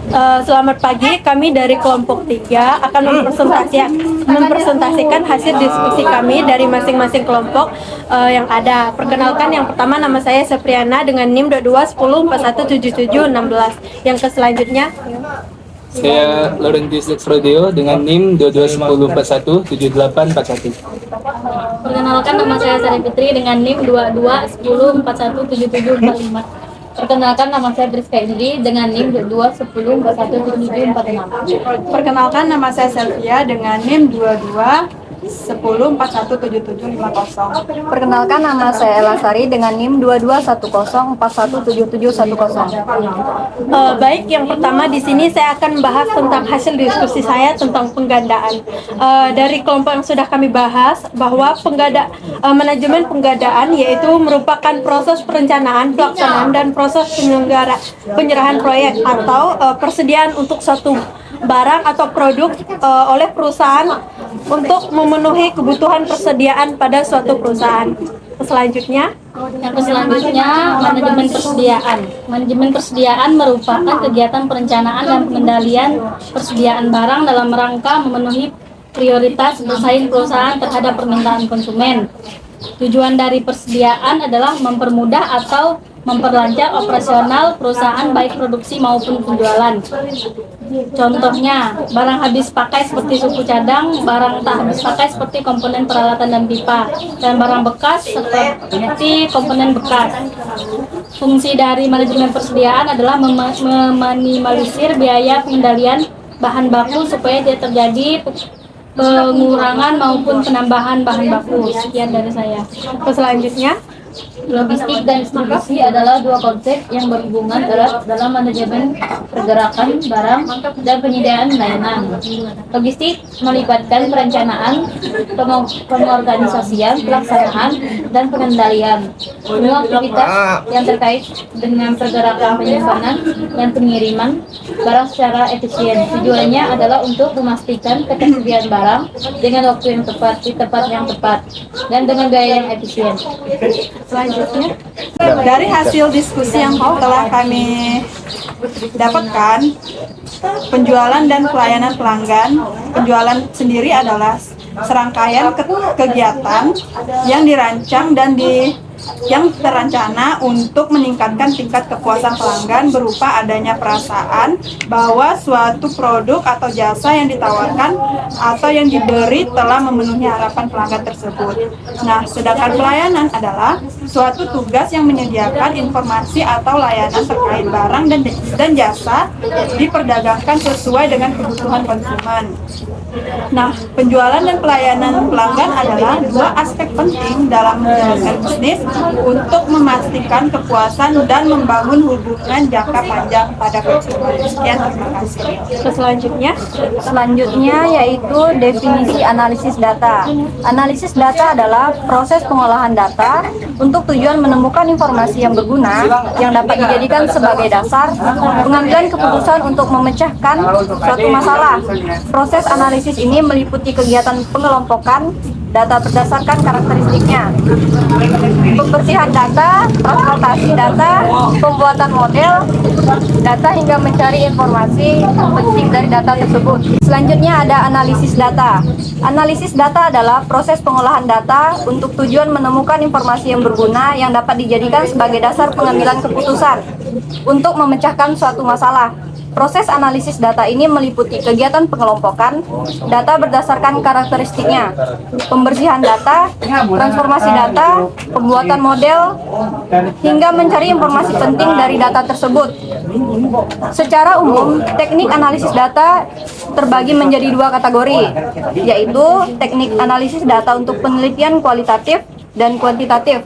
Selamat pagi, kami dari kelompok 3 akan mempresentasikan hasil diskusi kami dari masing-masing kelompok yang ada. Perkenalkan, yang pertama nama saya Sepriana dengan NIM 2210417716. Yang selanjutnya saya Laurentius Lexrodeo dengan NIM 2210417841. Perkenalkan, nama saya Sari Fitri dengan NIM 2210417745. Perkenalkan, nama saya Priska Indri dengan NIM 2210417746. Perkenalkan, nama saya Selvia dengan NIM 2210417750. Perkenalkan, nama saya Elasari dengan NIM 2210417710. baik, yang pertama di sini saya akan membahas tentang hasil diskusi saya tentang penggandaan. Dari kelompok yang sudah kami bahas bahwa manajemen penggadaan yaitu merupakan proses perencanaan, pelaksanaan dan proses penyerahan proyek atau persediaan untuk suatu barang atau produk oleh perusahaan untuk memenuhi kebutuhan persediaan pada suatu perusahaan. Selanjutnya, manajemen persediaan. Manajemen persediaan merupakan kegiatan perencanaan dan pengendalian persediaan barang dalam rangka memenuhi prioritas bersaing perusahaan terhadap permintaan konsumen. Tujuan dari persediaan adalah mempermudah atau memperlancar operasional perusahaan baik produksi maupun penjualan. Contohnya, barang habis pakai seperti suku cadang, barang tak habis pakai seperti komponen peralatan dan pipa, dan barang bekas seperti komponen bekas. Fungsi dari manajemen persediaan adalah meminimalisir biaya pengendalian bahan baku supaya tidak terjadi pengurangan maupun penambahan bahan baku. Sekian dari saya. selanjutnya Logistik dan distribusi adalah dua konsep yang berhubungan erat dalam manajemen pergerakan barang dan penyediaan layanan. Logistik melibatkan perencanaan, pengorganisasian, pelaksanaan, dan pengendalian semua aktivitas yang terkait dengan pergerakan penyimpanan dan pengiriman barang secara efisien. Tujuannya adalah untuk memastikan ketersediaan barang dengan waktu yang tepat, di tempat yang tepat, dan dengan gaya yang efisien. Selanjutnya, dari hasil diskusi yang telah kami dapatkan, penjualan dan pelayanan pelanggan. Penjualan sendiri adalah serangkaian kegiatan yang dirancang dan yang terencana untuk meningkatkan tingkat kepuasan pelanggan berupa adanya perasaan bahwa suatu produk atau jasa yang ditawarkan atau yang diberi telah memenuhi harapan pelanggan tersebut. Nah, sedangkan pelayanan adalah suatu tugas yang menyediakan informasi atau layanan terkait barang dan jasa diperdagangkan sesuai dengan kebutuhan konsumen. Nah, penjualan dan pelayanan pelanggan adalah dua aspek penting dalam menjalankan bisnis untuk memastikan kepuasan dan membangun hubungan jangka panjang pada konsumen. Sekian, terima kasih. Selanjutnya yaitu definisi analisis data. Analisis data adalah proses pengolahan data untuk tujuan menemukan informasi yang berguna yang dapat dijadikan sebagai dasar pengambilan keputusan untuk memecahkan suatu masalah. Proses analisis ini meliputi kegiatan pengelompokan data berdasarkan karakteristiknya, pembersihan data, transportasi data, pembuatan model data hingga mencari informasi penting dari data tersebut. Selanjutnya ada analisis data. Analisis data adalah proses pengolahan data untuk tujuan menemukan informasi yang berguna yang dapat dijadikan sebagai dasar pengambilan keputusan untuk memecahkan suatu masalah. Proses analisis data ini meliputi kegiatan pengelompokan data berdasarkan karakteristiknya, pembersihan data, transformasi data, pembuatan model, hingga mencari informasi penting dari data tersebut. Secara umum, teknik analisis data terbagi menjadi dua kategori, yaitu teknik analisis data untuk penelitian kualitatif dan kuantitatif.